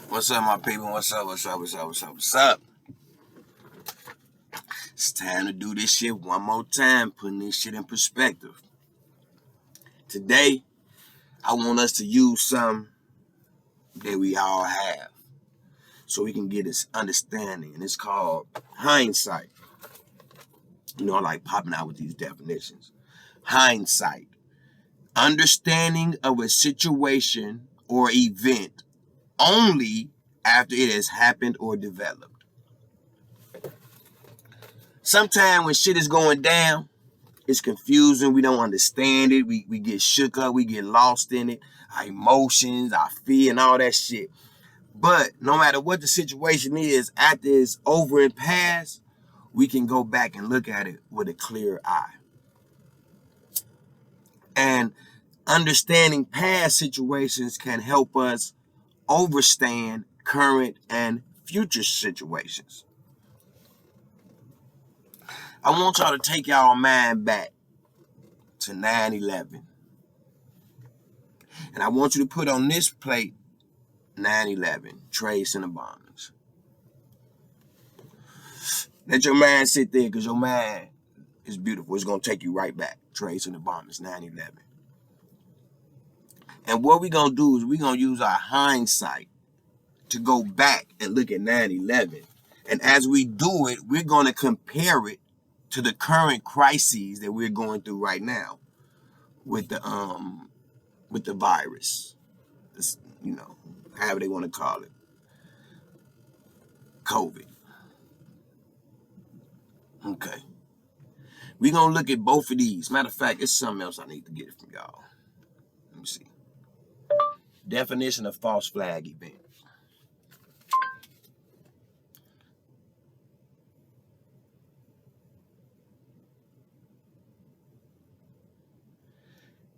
What's up, my people? What's up? What's up? It's time to do this shit one more time, putting this shit in perspective. Today, I want us to use something that we all have so we can get this understanding, and it's called hindsight. I like popping out with these definitions. Hindsight, understanding of a situation or event only after it has happened or developed. Sometimes when shit is going down, it's confusing. We don't understand it. We get shook up. We get lost in it. Our emotions, our fear, and all that shit. But no matter what the situation is, after it's over and past, we can go back and look at it with a clear eye. And understanding past situations can help us understand current and future situations. I want y'all to take y'all mind back to 9/11. And I want you to put on this plate 9/11, Trade Center bombings. Let your mind sit there, because your mind is beautiful. It's going to take you right back. Trade Center bombings, 9/11. And what we're going to do is we're going to use our hindsight to go back and look at 9/11. And as we do it, we're going to compare it to the current crises that we're going through right now with the virus. This, however they want to call it. COVID. Okay. We're going to look at both of these. Matter of fact, it's something else I need to get from y'all. Let me see. Definition of false flag event.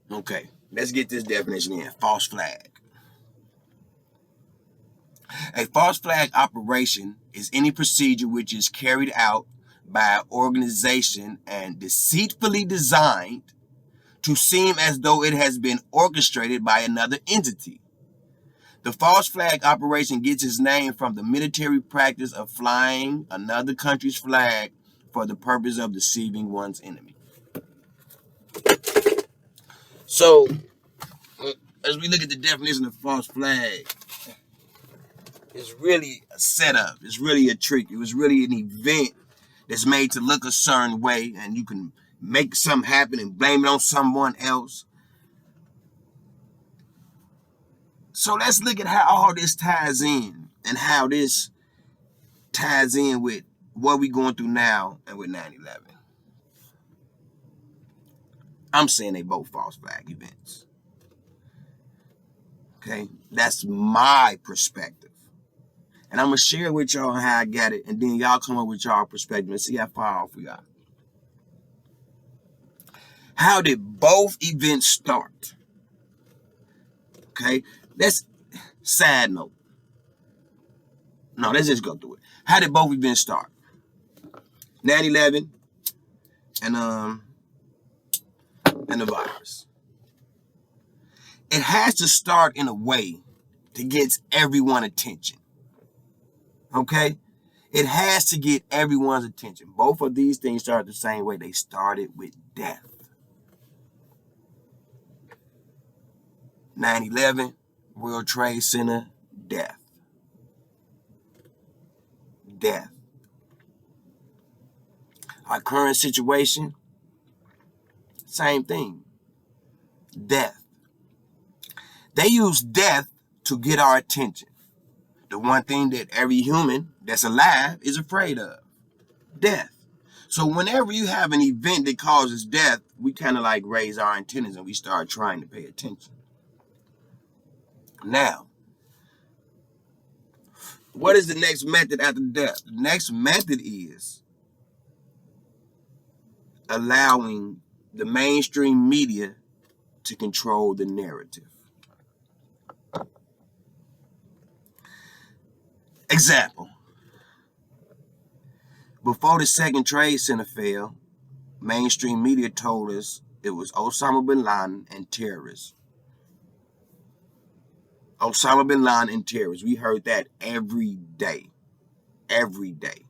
Okay, let's get this definition in. False flag. A false flag operation is any procedure which is carried out by an organization and deceitfully designed to seem as though it has been orchestrated by another entity. The false flag operation gets its name from the military practice of flying another country's flag for the purpose of deceiving one's enemy. So, as we look at the definition of false flag, it's really a setup. It's really a trick. It was really an event that's made to look a certain way, and you can make something happen and blame it on someone else. So let's look at how all this ties in and how this ties in with what we're going through now and with 9/11. I'm saying they both false flag events. Okay? That's my perspective. And I'm going to share with y'all how I got it, and then y'all come up with y'all perspective and see how far off we are. How did both events start? Okay? Let's, side note. No, let's just go through it. How did both events start? 9/11 and the virus. It has to start in a way to get everyone's attention. Okay? It has to get everyone's attention. Both of these things started the same way. They started with death. 9/11, World Trade Center, death. Death. Our current situation, same thing. Death. They use death to get our attention. The one thing that every human that's alive is afraid of. Death. So whenever you have an event that causes death, we kind of like raise our antennas and we start trying to pay attention. Now, what is the next method after death? The next method is allowing the mainstream media to control the narrative. Example. Before the second Trade Center fell, mainstream media told us it was Osama bin Laden and terrorists. Osama bin Laden and terrorists. We heard that every day. Every day.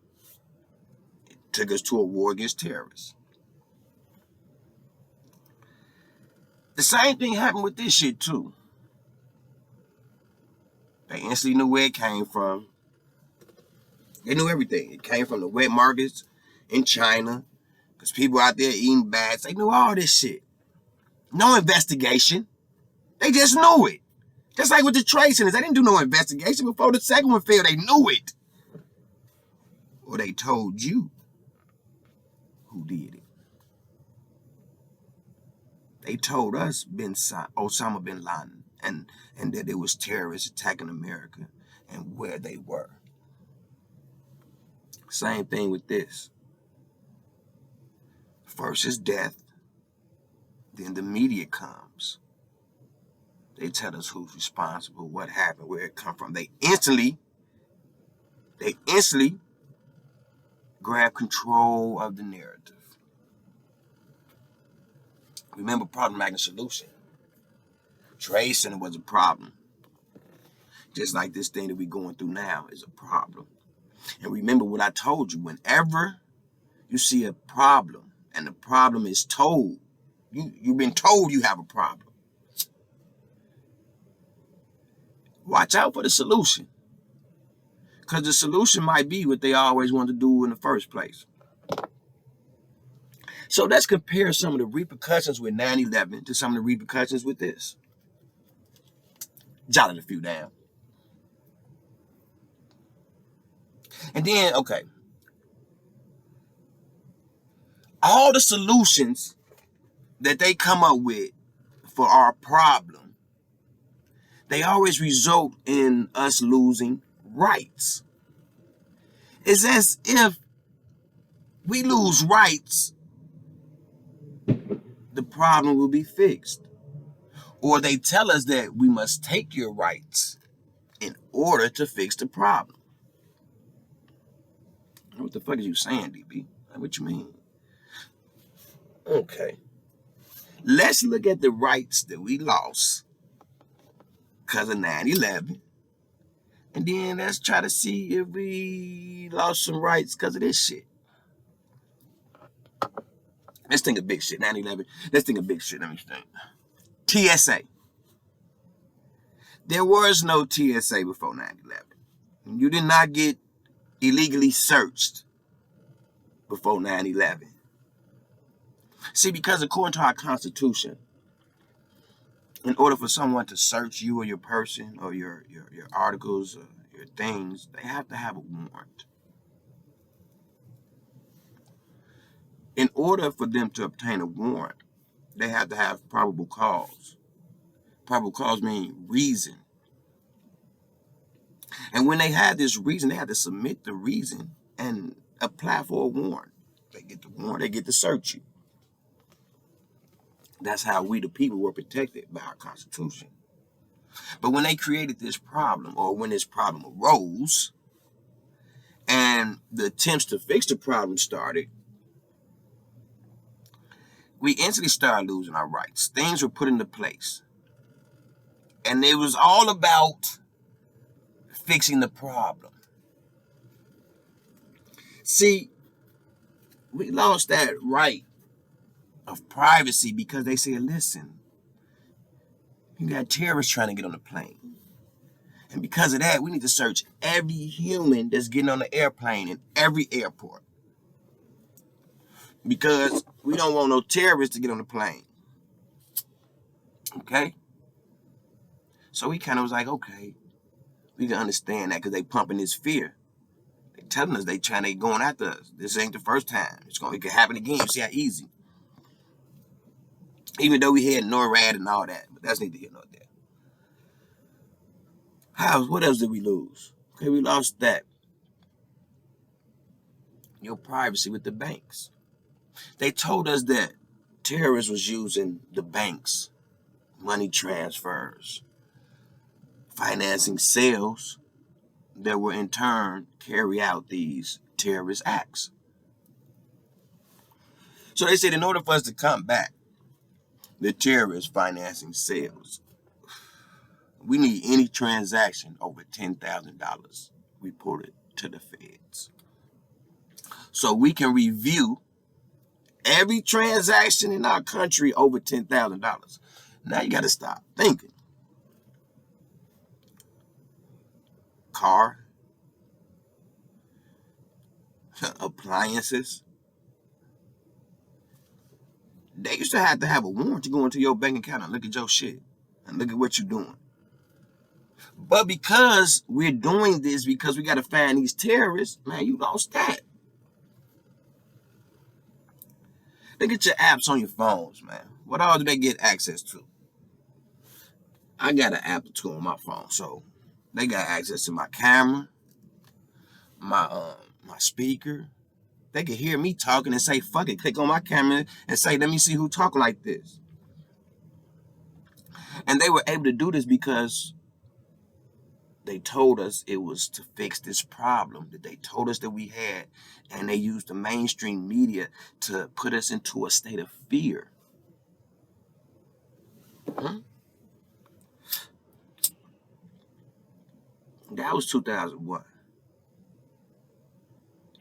It took us to a war against terrorists. The same thing happened with this shit too. They instantly knew where it came from. They knew everything. It came from the wet markets in China. Because people out there eating bats. They knew all this shit. No investigation. They just knew it. Just like with the trade centers. They didn't do no investigation before the second one failed. They knew it. Or they told you who did it. They told us Osama bin Laden and that it was terrorists attacking America and where they were. Same thing with this. First is death, then the media comes. They tell us who's responsible, what happened, where it come from. They instantly grab control of the narrative. Remember, problem, magnet, solution. Trade center was a problem. Just like this thing that we're going through now is a problem. And remember what I told you. Whenever you see a problem and the problem is told, you've been told you have a problem, watch out for the solution. Because the solution might be what they always wanted to do in the first place. So let's compare some of the repercussions with 9/11 to some of the repercussions with this. Jotted a few down. And then, okay. All the solutions that they come up with for our problem, they always result in us losing rights. It's as if we lose rights, the problem will be fixed. Or they tell us that we must take your rights in order to fix the problem. What the fuck is you saying, DB? What you mean? Okay. Let's look at the rights that we lost because of 9/11. And then let's try to see if we lost some rights because of this shit. Let's think of big shit. 9/11. Let's think of big shit. Let me think. TSA. There was no TSA before 9/11. You did not get illegally searched before 9/11. See, because according to our Constitution, in order for someone to search you or your person or your articles or your things, they have to have a warrant. In order for them to obtain a warrant, they have to have probable cause. Probable cause means reason. And when they had this reason, they had to submit the reason and apply for a warrant. They get the warrant, they get to search you. That's how we, the people, were protected by our Constitution. But when they created this problem, or when this problem arose, and the attempts to fix the problem started, we instantly started losing our rights. Things were put into place. And it was all about fixing the problem. See, we lost that right of privacy because they said, listen, you got terrorists trying to get on the plane. And because of that, we need to search every human that's getting on the airplane in every airport. Because we don't want no terrorists to get on the plane. Okay? So we kind of was like, okay, we can understand that because they pumping this fear. They telling us they going after us. This ain't the first time. It could happen again. You see how easy. Even though we had NORAD and all that. But that's neither here nor there. What else did we lose? Okay, we lost that. Your privacy with the banks. They told us that terrorists was using the banks, money transfers, financing sales that will in turn carry out these terrorist acts. So they said in order for us to combat the terrorist financing sales, We need any transaction over $10,000 reported to the feds. So we can review every transaction in our country over $10,000. Now you got to stop thinking. Car, appliances. They used to have a warrant to go into your bank account and look at your shit and look at what you're doing. But because we're doing this because we got to find these terrorists, man, you lost that. Look at your apps on your phones, man. What all do they get access to? I got an app or two on my phone, so they got access to my camera, my speaker. They can hear me talking and say, fuck it, click on my camera and say, let me see who talking like this. And they were able to do this because they told us it was to fix this problem that they told us that we had, and they used the mainstream media to put us into a state of fear. That was 2001.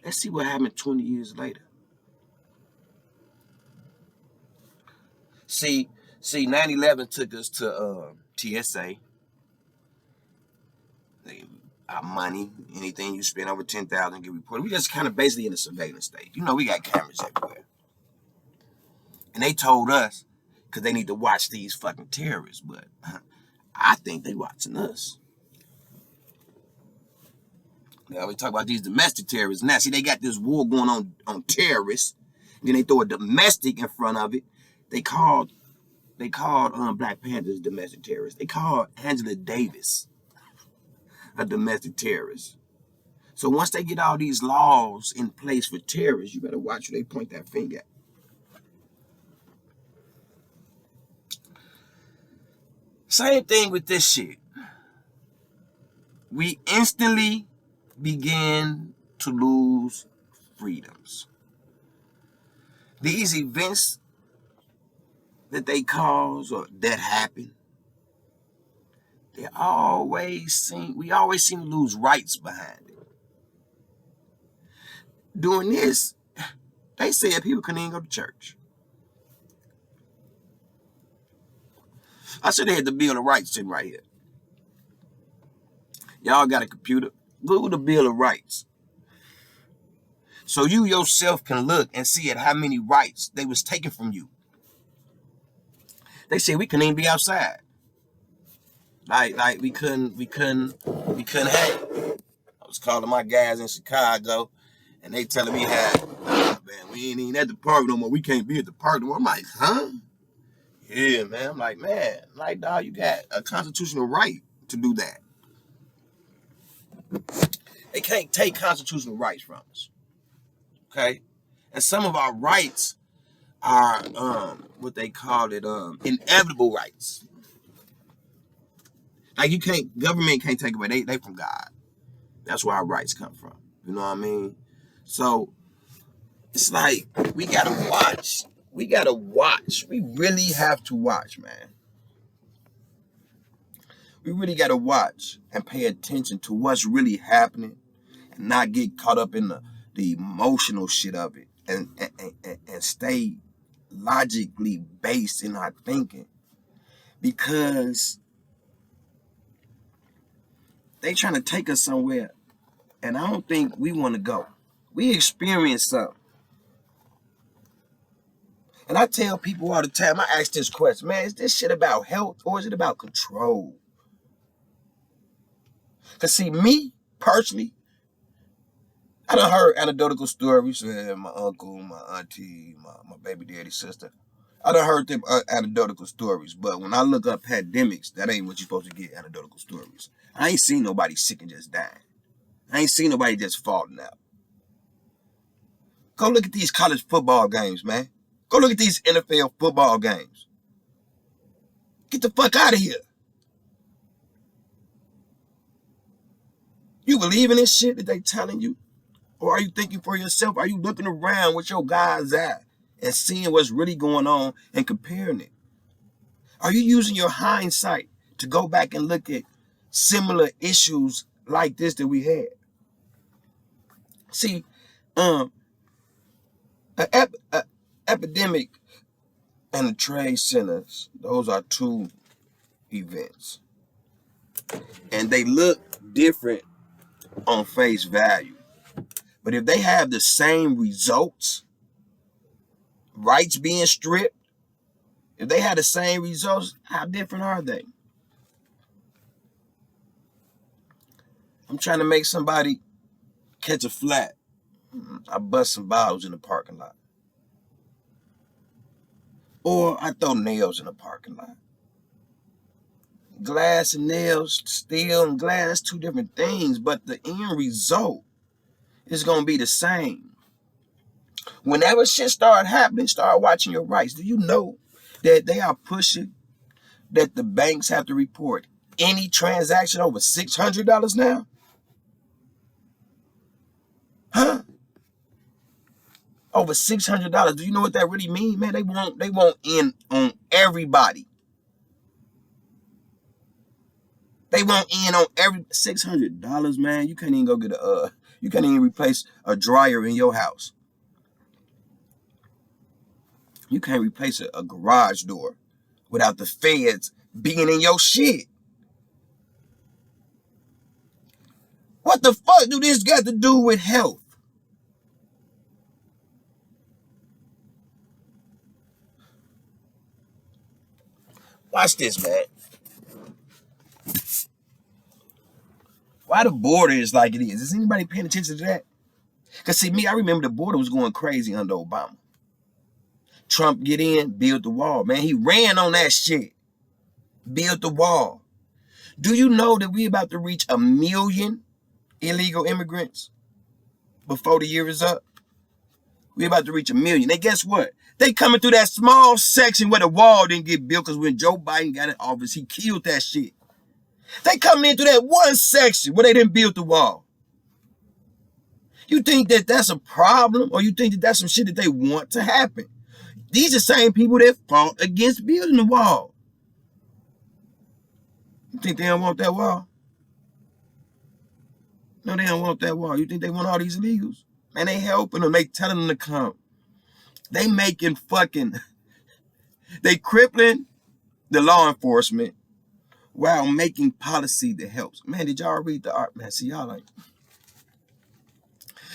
Let's see what happened 20 years later. See, 9/11 took us to TSA. Our money, anything you spend over 10,000 get reported. We just kind of basically in a surveillance state. You know, we got cameras everywhere. And they told us, because they need to watch these fucking terrorists, but I think they watching us. Now we talk about these domestic terrorists. Now, see, they got this war going on terrorists. Then they throw a domestic in front of it. They called Black Panthers domestic terrorists. They called Angela Davis a domestic terrorist. So once they get all these laws in place for terrorists, you better watch where they point that finger at. Same thing with this shit. We instantly begin to lose freedoms. These events that they cause or that happen, we always seem to lose rights behind it. Doing this, they said people couldn't even go to church. I should have had the Bill of Rights sitting right here. Y'all got a computer? Google the Bill of Rights. So you yourself can look and see at how many rights they was taken from you. They said we couldn't even be outside. Like we couldn't hang. I was calling my guys in Chicago, and they telling me how, man, we ain't even at the park no more. We can't be at the park no more. I'm like, huh? Yeah, man. I'm like, man, like, dog, you got a constitutional right to do that. They can't take constitutional rights from us. Okay? And some of our rights are what they call it, inevitable rights. Like government can't take away. They from God. That's where our rights come from. You know what I mean? So it's like we gotta watch. We gotta watch. We really have to watch, man. We really gotta watch and pay attention to what's really happening and not get caught up in the emotional shit of it and stay logically based in our thinking, because they trying to take us somewhere, and I don't think we want to go. We experience something. And I tell people all the time, I ask this question, man, is this shit about health or is it about control? Because see, me, personally, I done heard anecdotal stories with my uncle, my auntie, my baby daddy's sister. I done heard them anecdotal stories, but when I look up pandemics, that ain't what you're supposed to get, anecdotal stories. I ain't seen nobody sick and just dying. I ain't seen nobody just falling out. Go look at these college football games, man. Go look at these NFL football games. Get the fuck out of here. You believe in this shit that they telling you? Or are you thinking for yourself? Are you looking around with your God's eye and seeing what's really going on and comparing it? Are you using your hindsight to go back and look at similar issues like this that we had. See, an epidemic and the trade centers, those are two events. And they look different on face value. But if they have the same results, rights being stripped, if they have the same results, how different are they? I'm trying to make somebody catch a flat. I bust some bottles in the parking lot. Or I throw nails in the parking lot. Glass and nails, steel and glass, that's two different things, but the end result is going to be the same. Whenever shit start happening, start watching your rights. Do you know that they are pushing that the banks have to report any transaction over $600 now? Huh? Over $600. Do you know what that really means, man? They won't in on everybody. They won't in on every $600, man. You can't even go get you can't even replace a dryer in your house. You can't replace a garage door without the feds being in your shit. What the fuck do this got to do with health? Watch this, man. Why the border is like it is? Is anybody paying attention to that? Because see, me, I remember the border was going crazy under Obama. Trump get in, build the wall. Man, he ran on that shit. Build the wall. Do you know that we about to reach 1 million illegal immigrants before the year is up? We about to reach 1 million. And guess what? They coming through that small section where the wall didn't get built, because when Joe Biden got in office, he killed that shit. They coming in through that one section where they didn't build the wall. You think that that's a problem, or you think that that's some shit that they want to happen? These are the same people that fought against building the wall. You think they don't want that wall? No, they don't want that wall. You think they want all these illegals? Man, they helping them. They telling them to come. They making fucking... They crippling the law enforcement while making policy that helps. Man, did y'all read the art? Man, see, y'all like...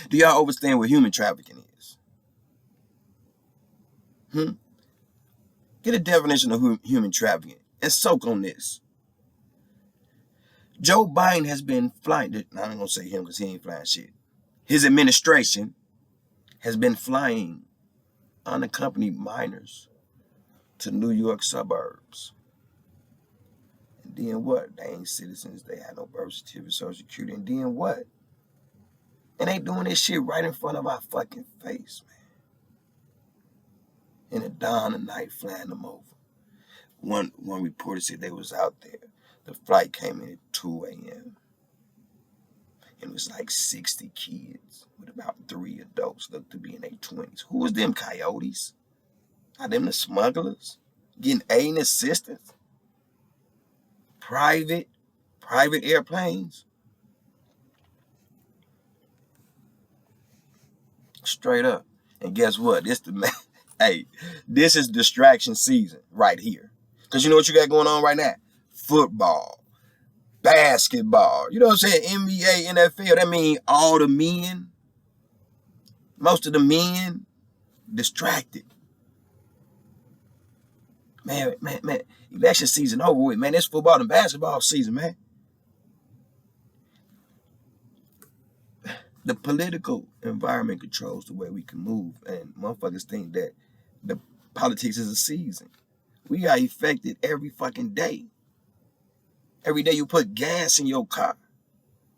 Do y'all understand what human trafficking is? Get a definition of human trafficking and soak on this. Joe Biden has been flying... I'm not going to say him because he ain't flying shit. His administration has been flying unaccompanied minors to New York suburbs. And then what? They ain't citizens. They had no birth certificate, Social Security. And then what? And they doing this shit right in front of our fucking face, man. In the dawn of night, flying them over. One reporter said they was out there. The flight came in at 2 a.m. It was like 60 kids with about 3 adults looked to be in their 20s. Who was them coyotes? Are them the smugglers? Getting aid and assistance? Private airplanes? Straight up. And guess what? Hey, this is distraction season right here. Because you know what you got going on right now? Football. Basketball. You know what I'm saying? NBA, NFL. That means all the men, most of the men, distracted. Man, election season over with, man. It's football and basketball season, man. The political environment controls the way we can move, and motherfuckers think that the politics is a season. We are affected every fucking day. Every day you put gas in your car.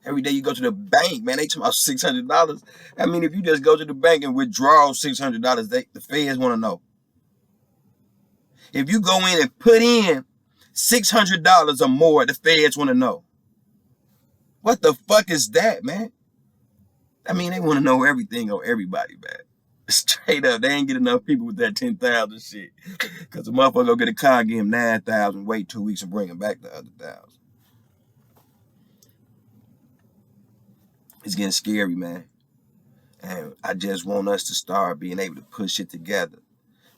Every day you go to the bank, man, they talking about $600. I mean, if you just go to the bank and withdraw $600, the feds want to know. If you go in and put in $600 or more, the feds want to know. What the fuck is that, man? I mean, they want to know everything on everybody, man. Straight up, they ain't get enough people with that 10,000 shit. Cause the motherfucker go get a car, give him 9,000, wait 2 weeks and bring him back the other 1,000. It's getting scary, man. And I just want us to start being able to push it together.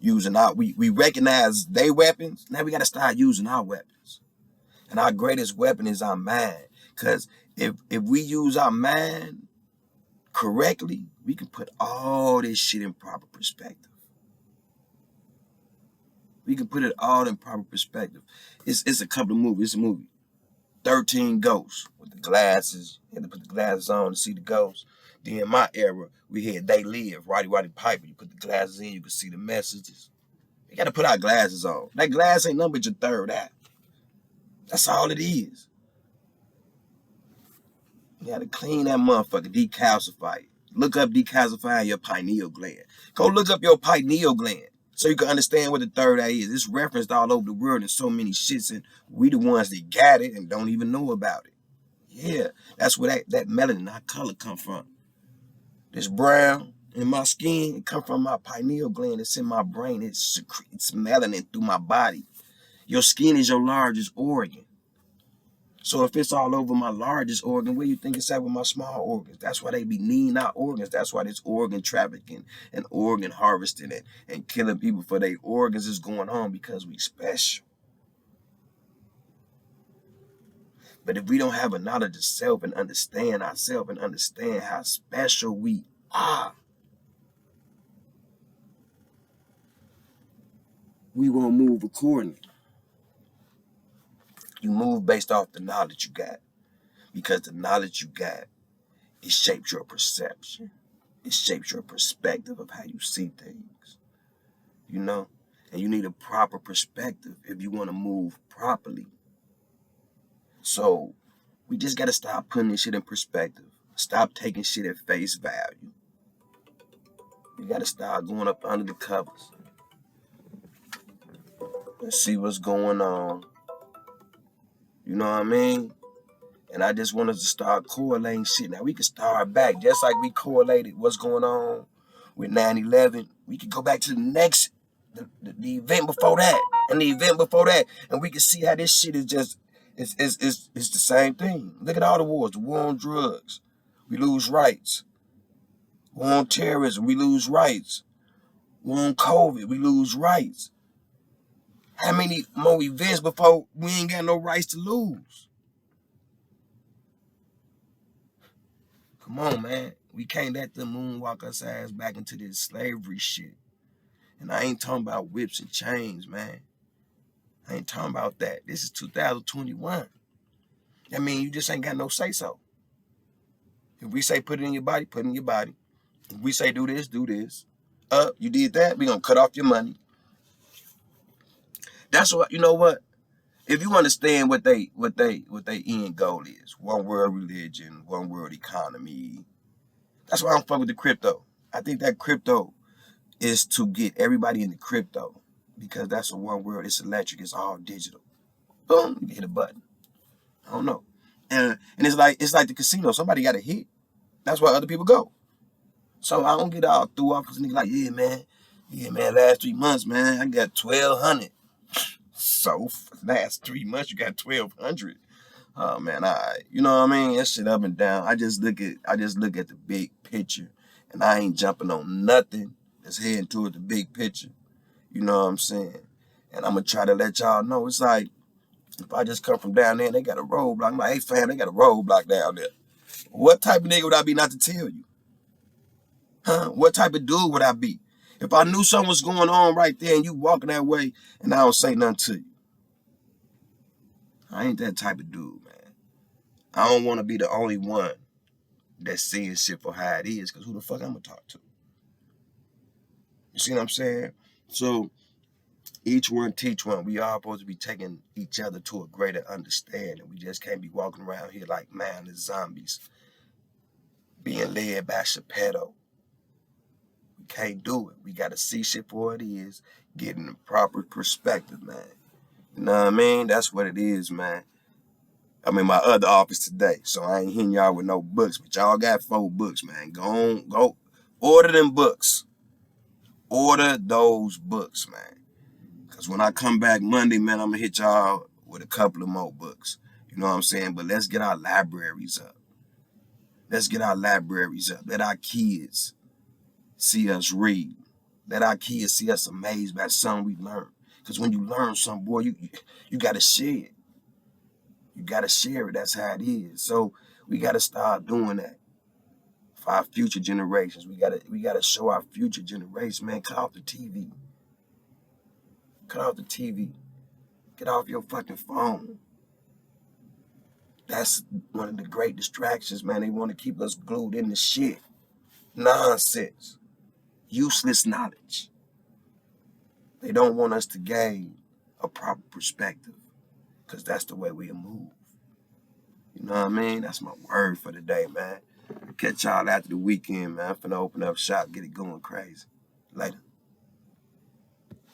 Using we recognize their weapons. Now we got to start using our weapons. And our greatest weapon is our mind. Because if we use our mind correctly, we can put all this shit in proper perspective. We can put it all in proper perspective. It's a couple of movies. It's a movie. 13 Ghosts with the glasses. You had to put the glasses on to see the ghosts. Then in my era, we had They Live, Roddy Piper. You put the glasses in, you could see the messages. You got to put our glasses on. That glass ain't nothing but your third eye. That's all it is. You got to clean that motherfucker, decalcify it. Look up decalcifying your pineal gland. Go look up your pineal gland so you can understand what the third eye is. It's referenced all over the world in so many shits, and we the ones that got it and don't even know about it. Yeah, that's where that melanin, our color come from. This brown in my skin, it come from my pineal gland. It's in my brain. It secretes melanin through my body. Your skin is your largest organ. So if it's all over my largest organ, where you think it's at with my small organs? That's why they be needing our organs. That's why this organ trafficking and organ harvesting and killing people for their organs is going on, because we special. But if we don't have a knowledge of self and understand ourselves and understand how special we are, we won't move accordingly. You move based off the knowledge you got, because the knowledge you got, it shapes your perception. It shapes your perspective of how you see things, you know? And you need a proper perspective if you want to move properly. So we just got to stop putting this shit in perspective. Stop taking shit at face value. We got to start going up under the covers and see what's going on. You know what I mean? And I just want us to start correlating shit. Now we can start back, just like we correlated what's going on with 9/11. We can go back to the next, the event before that, and the event before that, and we can see how this shit is just, it's the same thing. Look at all the wars. The war on drugs, we lose rights. War on terrorism, we lose rights. War on COVID, we lose rights. How many more events before we ain't got no rights to lose? Come on, man. We can't let the moon walk us ass back into this slavery shit. And I ain't talking about whips and chains, man. I ain't talking about that. This is 2021. That means you just ain't got no say-so. If we say put it in your body, put it in your body. If we say do this, do this. You did that, we gonna cut off your money. That's what, you know what? If you understand what they end goal is, one world religion, one world economy. That's why I'm fucking with the crypto. I think that crypto is to get everybody into crypto, because that's a one world. It's electric. It's all digital. Boom, you hit a button. I don't know, and it's like the casino. Somebody got to hit. That's why other people go. So I don't get all threw off because niggas like, yeah, man. Last 3 months, man, I got 1,200. So last 3 months, you got 1,200. Oh man, you know what I mean? That shit up and down. I just look at the big picture, and I ain't jumping on nothing that's heading toward the big picture. You know what I'm saying? And I'm gonna try to let y'all know. It's like, if I just come from down there and they got a roadblock, I'm like, hey fam, they got a roadblock down there. What type of nigga would I be not to tell you? Huh? What type of dude would I be if I knew something was going on right there and you walking that way and I don't say nothing to you? I ain't that type of dude, man. I don't want to be the only one that's seeing shit for how it is, because who the fuck I'm gonna talk to? You see what I'm saying? So each one teach one. We all supposed to be taking each other to a greater understanding. We just can't be walking around here like mindless zombies, being led by Chappelle. We can't do it. We got to see shit for what it is, getting the proper perspective, man. You know what I mean? That's what it is, man. I'm in my other office today, so I ain't hitting y'all with no books, but y'all got 4 books, man. Go order them books. Order those books, man. Because when I come back Monday, man, I'm going to hit y'all with a couple of more books. You know what I'm saying? But let's get our libraries up. Let's get our libraries up. Let our kids see us read. Let our kids see us amazed by something we learn. Because when you learn something, boy, you got to share it. You got to share it. That's how it is. So we got to start doing that for our future generations. We gotta show our future generations, man, cut off the TV. Cut off the TV. Get off your fucking phone. That's one of the great distractions, man. They want to keep us glued in the shit. Nonsense. Useless knowledge. They don't want us to gain a proper perspective because that's the way we move. You know what I mean? That's my word for the day, man. Catch y'all after the weekend, man. I'm finna open up shop, get it going crazy. Later.